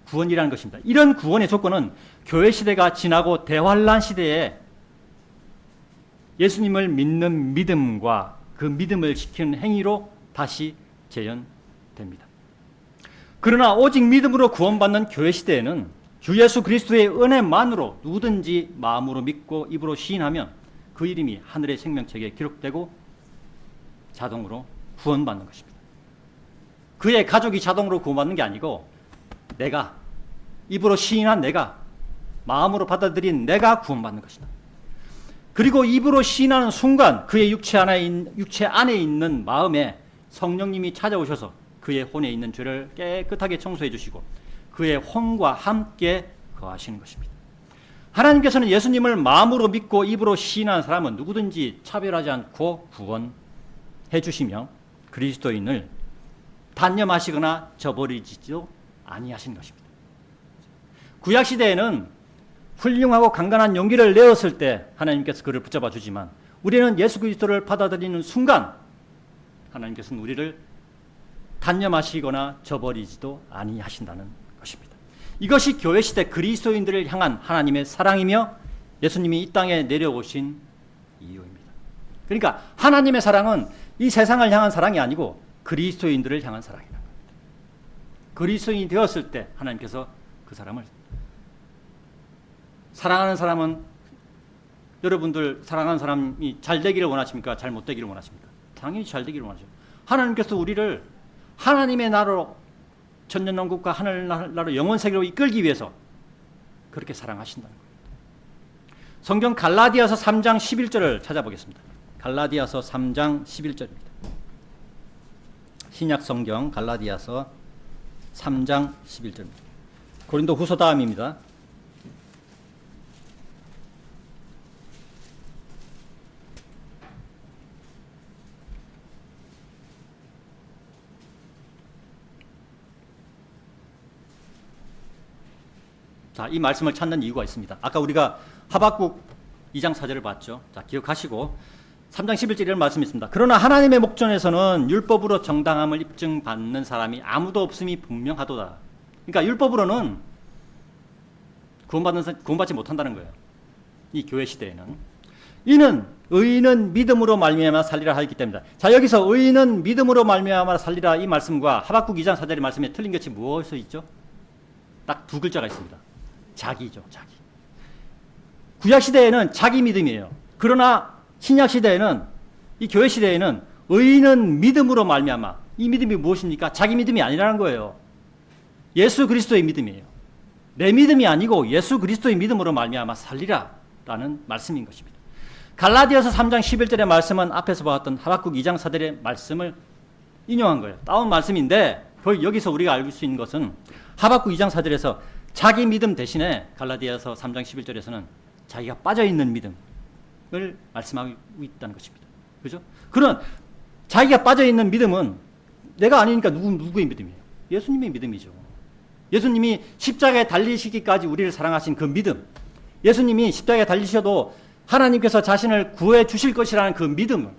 구원이라는 것입니다. 이런 구원의 조건은 교회 시대가 지나고 대환란 시대에 예수님을 믿는 믿음과 그 믿음을 지키는 행위로 다시 재현됩니다. 그러나 오직 믿음으로 구원받는 교회 시대에는 주 예수 그리스도의 은혜만으로 누구든지 마음으로 믿고 입으로 시인하면 그 이름이 하늘의 생명책에 기록되고 자동으로 구원받는 것입니다. 그의 가족이 자동으로 구원받는 게 아니고 내가 입으로 시인한 내가, 마음으로 받아들인 내가 구원받는 것이다. 그리고 입으로 시인하는 순간 그의 육체 안에 있는 마음에 성령님이 찾아오셔서 그의 혼에 있는 죄를 깨끗하게 청소해 주시고 그의 혼과 함께 거하시는 것입니다. 하나님께서는 예수님을 마음으로 믿고 입으로 시인하는 사람은 누구든지 차별하지 않고 구원해 주시며 그리스도인을 단념하시거나 저버리지도 아니하신 것입니다. 구약시대에는 훌륭하고 강건한 용기를 내었을 때 하나님께서 그를 붙잡아 주지만 우리는 예수 그리스도를 받아들이는 순간 하나님께서는 우리를 단념하시거나 저버리지도 아니하신다는 것입니다. 이것이 교회시대 그리스도인들을 향한 하나님의 사랑이며 예수님이 이 땅에 내려오신 이유입니다. 그러니까 하나님의 사랑은 이 세상을 향한 사랑이 아니고 그리스도인들을 향한 사랑이라는 겁니다. 그리스도인이 되었을 때 하나님께서 그 사람을 사랑하는 사람은 여러분들 사랑하는 사람이 잘 되기를 원하십니까? 잘 못 되기를 원하십니까? 당연히 잘 되기를 원하죠. 하나님께서 우리를 하나님의 나라로 천년왕국과 하늘나라로 영원세계로 이끌기 위해서 그렇게 사랑하신다는 거예요. 성경 갈라디아서 3장 11절을 찾아보겠습니다. 갈라디아서 3장 11절입니다. 신약 성경 갈라디아서 3장 11절입니다. 고린도 후서 다음입니다. 자, 이 말씀을 찾는 이유가 있습니다. 아까 우리가 하박국 2장 4절을 봤죠. 자, 기억하시고 3장 11절 이런 말씀이 있습니다. 그러나 하나님의 목전에서는 율법으로 정당함을 입증받는 사람이 아무도 없음이 분명하도다. 그러니까 율법으로는 구원받지 못한다는 거예요. 이 교회 시대에는. 이는 의인은 믿음으로 말미암아 살리라 하였기 때문이다. 자, 여기서 의인은 믿음으로 말미암아 살리라 이 말씀과 하박국 2장 4절의 말씀에 틀린 것이 무엇이 있죠? 딱 두 글자가 있습니다. 자기죠, 자기. 구약 시대에는 자기 믿음이에요. 그러나 신약 시대에는 이 교회 시대에는 의인은 믿음으로 말미암아. 이 믿음이 무엇입니까? 자기 믿음이 아니라는 거예요. 예수 그리스도의 믿음이에요. 내 믿음이 아니고 예수 그리스도의 믿음으로 말미암아 살리라라는 말씀인 것입니다. 갈라디아서 3장 11절의 말씀은 앞에서 봤던 하박국 2장 4절의 말씀을 인용한 거예요. 따온 말씀인데 여기서 우리가 알 수 있는 것은 하박국 2장 4절에서 자기 믿음 대신에 갈라디아서 3장 11절에서는 자기가 빠져있는 믿음을 말씀하고 있다는 것입니다. 그죠? 그런 자기가 빠져있는 믿음은 내가 아니니까 누구의 믿음이에요? 예수님의 믿음이죠. 예수님이 십자가에 달리시기까지 우리를 사랑하신 그 믿음, 예수님이 십자가에 달리셔도 하나님께서 자신을 구해 주실 것이라는 그 믿음,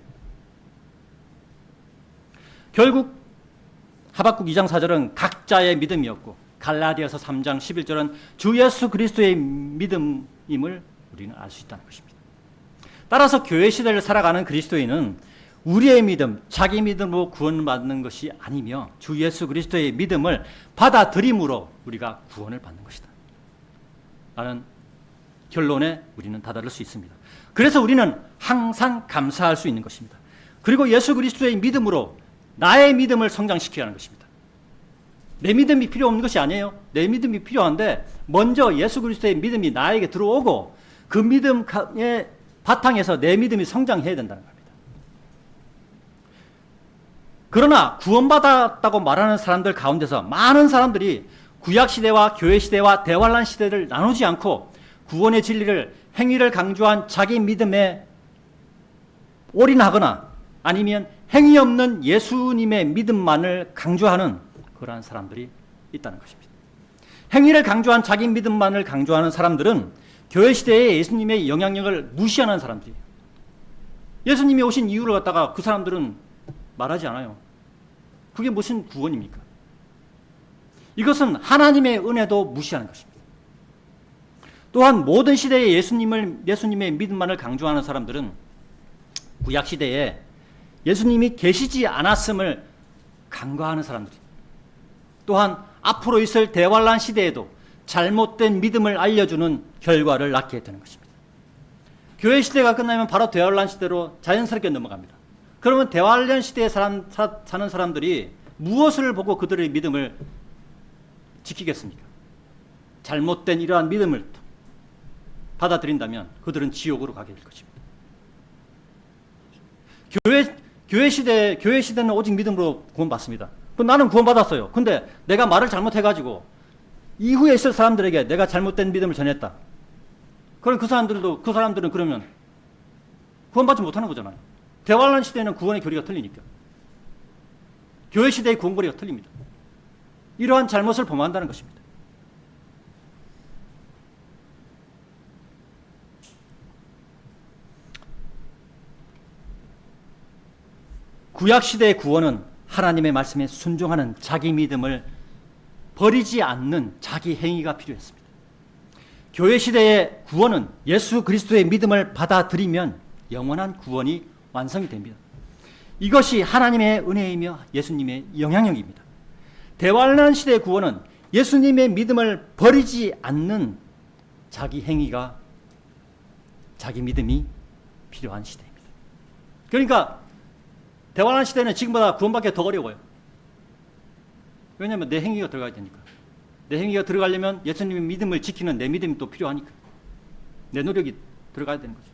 결국 하박국 2장 4절은 각자의 믿음이었고 갈라디아서 3장 11절은 주 예수 그리스도의 믿음임을 우리는 알 수 있다는 것입니다. 따라서 교회 시대를 살아가는 그리스도인은 우리의 믿음, 자기 믿음으로 구원받는 것이 아니며 주 예수 그리스도의 믿음을 받아들임으로 우리가 구원을 받는 것이다 라는 결론에 우리는 다다를 수 있습니다. 그래서 우리는 항상 감사할 수 있는 것입니다. 그리고 예수 그리스도의 믿음으로 나의 믿음을 성장시켜야 하는 것입니다. 내 믿음이 필요 없는 것이 아니에요. 내 믿음이 필요한데 먼저 예수 그리스도의 믿음이 나에게 들어오고 그 믿음의 바탕에서 내 믿음이 성장해야 된다는 겁니다. 그러나 구원받았다고 말하는 사람들 가운데서 많은 사람들이 구약시대와 교회시대와 대환란 시대를 나누지 않고 구원의 진리를 행위를 강조한 자기 믿음에 올인하거나 아니면 행위 없는 예수님의 믿음만을 강조하는 그러한 사람들이 있다는 것입니다. 행위를 강조한 자기 믿음만을 강조하는 사람들은 교회 시대에 예수님의 영향력을 무시하는 사람들이에요. 예수님이 오신 이유를 갖다가 그 사람들은 말하지 않아요. 그게 무슨 구원입니까? 이것은 하나님의 은혜도 무시하는 것입니다. 또한 모든 시대에 예수님의 믿음만을 강조하는 사람들은 구약 시대에 예수님이 계시지 않았음을 간과하는 사람들입니다. 또한 앞으로 있을 대환란 시대에도 잘못된 믿음을 알려주는 결과를 낳게 되는 것입니다. 교회 시대가 끝나면 바로 대환란 시대로 자연스럽게 넘어갑니다. 그러면 대환란 시대에 사는 사람들이 무엇을 보고 그들의 믿음을 지키겠습니까? 잘못된 이러한 믿음을 받아들인다면 그들은 지옥으로 가게 될 것입니다. 교회 시대는 오직 믿음으로 구원받습니다. 나는 구원받았어요. 근데 내가 말을 잘못해가지고 이후에 있을 사람들에게 내가 잘못된 믿음을 전했다. 그럼 그 사람들은 그러면 구원받지 못하는 거잖아요. 대환란 시대에는 구원의 교리가 틀리니까. 교회 시대의 구원 교리가 틀립니다. 이러한 잘못을 범한다는 것입니다. 구약 시대의 구원은 하나님의 말씀에 순종하는 자기 믿음을 버리지 않는 자기 행위가 필요했습니다. 교회 시대의 구원은 예수 그리스도의 믿음을 받아들이면 영원한 구원이 완성이 됩니다. 이것이 하나님의 은혜이며 예수님의 영향력입니다. 대환란 시대의 구원은 예수님의 믿음을 버리지 않는 자기 행위가, 자기 믿음이 필요한 시대입니다. 그러니까 대환란 시대는 지금보다 구원받기가 더 어려워요. 왜냐하면 내 행위가 들어가야 되니까. 내 행위가 들어가려면 예수님의 믿음을 지키는 내 믿음이 또 필요하니까. 내 노력이 들어가야 되는 거죠.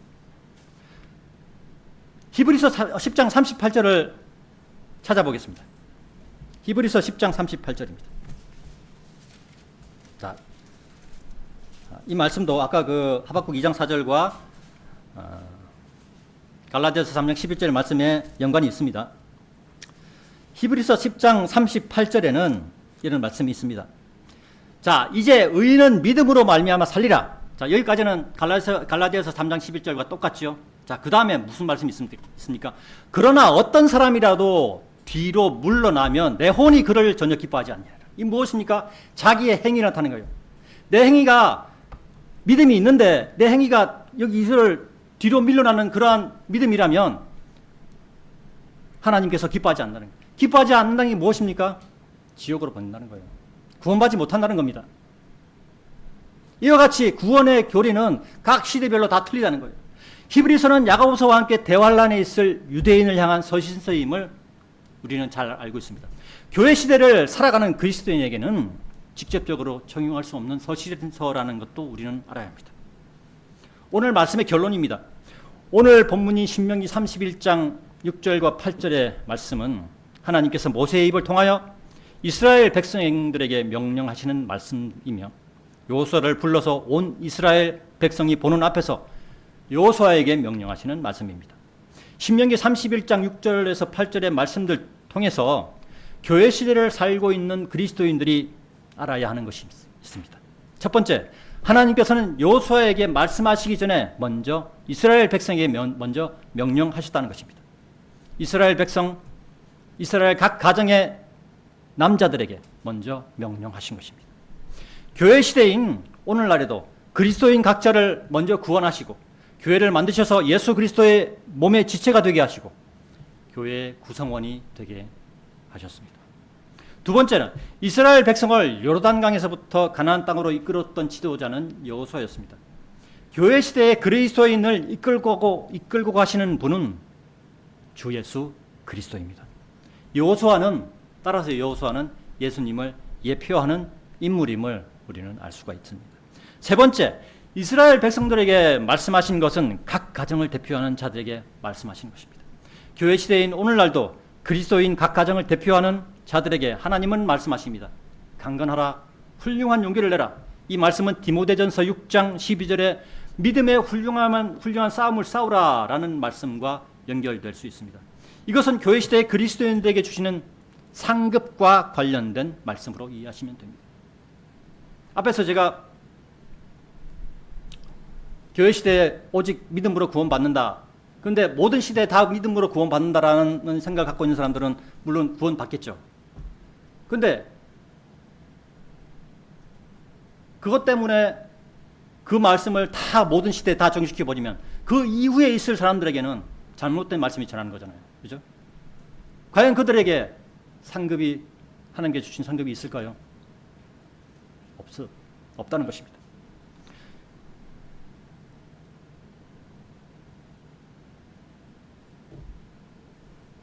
히브리서 10장 38절을 찾아보겠습니다. 히브리서 10장 38절입니다. 자, 이 말씀도 아까 그 하박국 2장 4절과 갈라디아서 3장 11절 말씀에 연관이 있습니다. 히브리서 10장 38절에는 이런 말씀이 있습니다. 자, 이제 의인은 믿음으로 말미암아 살리라. 자, 여기까지는 갈라디아서 3장 11절과 똑같죠. 자, 그 다음에 무슨 말씀이 있습니까? 그러나 어떤 사람이라도 뒤로 물러나면 내 혼이 그를 전혀 기뻐하지 않냐. 이 무엇입니까? 자기의 행위를 나타내는 거예요. 내 행위가 믿음이 있는데 내 행위가 여기 이스라엘 뒤로 밀려나는 그러한 믿음이라면 하나님께서 기뻐하지 않는다는 거예요. 기뻐하지 않는다는 게 무엇입니까? 지옥으로 보낸다는 거예요. 구원받지 못한다는 겁니다. 이와 같이 구원의 교리는 각 시대별로 다 틀리다는 거예요. 히브리서는 야고보서와 함께 대환란에 있을 유대인을 향한 서신서임을 우리는 잘 알고 있습니다. 교회 시대를 살아가는 그리스도인에게는 직접적으로 적용할 수 없는 서신서라는 것도 우리는 알아야 합니다. 오늘 말씀의 결론입니다. 오늘 본문인 신명기 31장 6절과 8절의 말씀은 하나님께서 모세의 입을 통하여 이스라엘 백성들에게 명령하시는 말씀이며 여호수아를 불러서 온 이스라엘 백성이 보는 앞에서 여호수아에게 명령하시는 말씀입니다. 신명기 31장 6절에서 8절의 말씀들 통해서 교회 시대를 살고 있는 그리스도인들이 알아야 하는 것이 있습니다. 첫 번째, 하나님께서는 여호수아에게 말씀하시기 전에 먼저 이스라엘 백성에게 먼저 명령하셨다는 것입니다. 이스라엘 백성, 이스라엘 각 가정의 남자들에게 먼저 명령하신 것입니다. 교회 시대인 오늘날에도 그리스도인 각자를 먼저 구원하시고 교회를 만드셔서 예수 그리스도의 몸의 지체가 되게 하시고 교회의 구성원이 되게 하셨습니다. 두 번째는 이스라엘 백성을 요르단강에서부터 가나안 땅으로 이끌었던 지도자는 여호수아였습니다. 교회 시대에 그리스도인을 이끌고 가시는 분은 주 예수 그리스도입니다. 따라서 여호수아는 예수님을 예표하는 인물임을 우리는 알 수가 있습니다. 세 번째, 이스라엘 백성들에게 말씀하신 것은 각 가정을 대표하는 자들에게 말씀하신 것입니다. 교회 시대인 오늘날도 그리스도인 각 가정을 대표하는 자들에게 하나님은 말씀하십니다. 강건하라, 훌륭한 용기를 내라. 이 말씀은 디모데전서 6장 12절에 믿음의 훌륭한 싸움을 싸우라 라는 말씀과 연결될 수 있습니다. 이것은 교회 시대의 그리스도인들에게 주시는 상급과 관련된 말씀으로 이해하시면 됩니다. 앞에서 제가 교회 시대에 오직 믿음으로 구원받는다. 그런데 모든 시대에 다 믿음으로 구원받는다라는 생각을 갖고 있는 사람들은 물론 구원받겠죠. 그런데 그것 때문에 그 말씀을 다 모든 시대에 다 적용시켜버리면 그 이후에 있을 사람들에게는 잘못된 말씀이 전하는 거잖아요. 그죠? 과연 그들에게 상급이, 하나님께 주신 상급이 있을까요? 없다는 것입니다.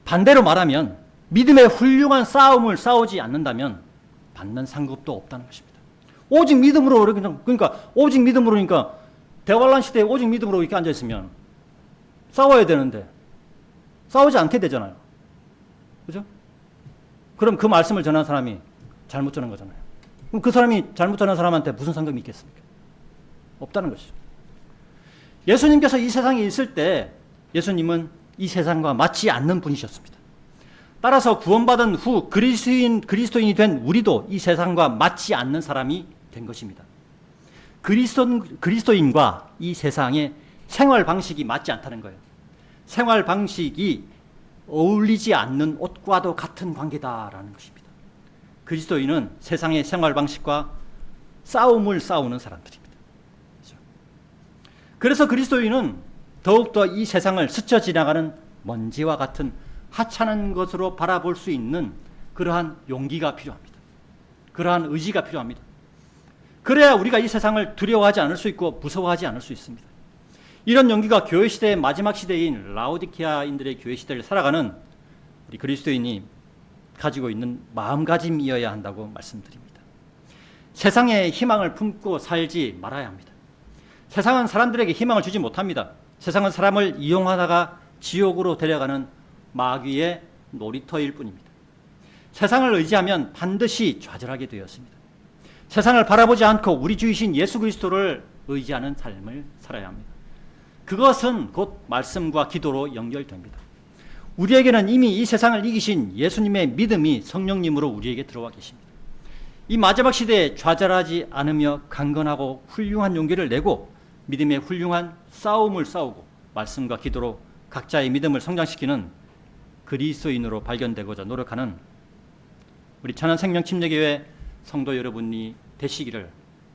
반대로 말하면 믿음의 훌륭한 싸움을 싸우지 않는다면 받는 상급도 없다는 것입니다. 오직 믿음으로 그러니까 오직 믿음으로니까 대환란 시대에 오직 믿음으로 이렇게 앉아 있으면 싸워야 되는데 싸우지 않게 되잖아요. 그죠? 그럼 그 말씀을 전한 사람이 잘못 전한 거잖아요. 그럼 그 사람이 잘못 전한 사람한테 무슨 상급이 있겠습니까? 없다는 것이죠. 예수님께서 이 세상에 있을 때 예수님은 이 세상과 맞지 않는 분이셨습니다. 따라서 구원받은 후 그리스도인이 된 우리도 이 세상과 맞지 않는 사람이 된 것입니다. 그리스도인과 이 세상의 생활 방식이 맞지 않다는 거예요. 생활 방식이 어울리지 않는 옷과도 같은 관계다라는 것입니다. 그리스도인은 세상의 생활 방식과 싸움을 싸우는 사람들입니다. 그래서 그리스도인은 더욱더 이 세상을 스쳐 지나가는 먼지와 같은 하찮은 것으로 바라볼 수 있는 그러한 용기가 필요합니다. 그러한 의지가 필요합니다. 그래야 우리가 이 세상을 두려워하지 않을 수 있고 무서워하지 않을 수 있습니다. 이런 용기가 교회 시대의 마지막 시대인 라오디케아인들의 교회 시대를 살아가는 우리 그리스도인이 가지고 있는 마음가짐이어야 한다고 말씀드립니다. 세상에 희망을 품고 살지 말아야 합니다. 세상은 사람들에게 희망을 주지 못합니다. 세상은 사람을 이용하다가 지옥으로 데려가는 마귀의 놀이터일 뿐입니다. 세상을 의지하면 반드시 좌절하게 되었습니다. 세상을 바라보지 않고 우리 주이신 예수 그리스도를 의지하는 삶을 살아야 합니다. 그것은 곧 말씀과 기도로 연결됩니다. 우리에게는 이미 이 세상을 이기신 예수님의 믿음이 성령님으로 우리에게 들어와 계십니다. 이 마지막 시대에 좌절하지 않으며 강건하고 훌륭한 용기를 내고 믿음의 훌륭한 싸움을 싸우고 말씀과 기도로 각자의 믿음을 성장시키는 그리스도인으로 발견되고자 노력하는 우리 천안생명침례교회 성도 여러분이 되시기를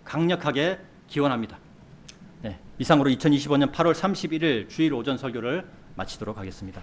강력하게 기원합니다. 네, 이상으로 2025년 8월 31일 주일 오전 설교를 마치도록 하겠습니다.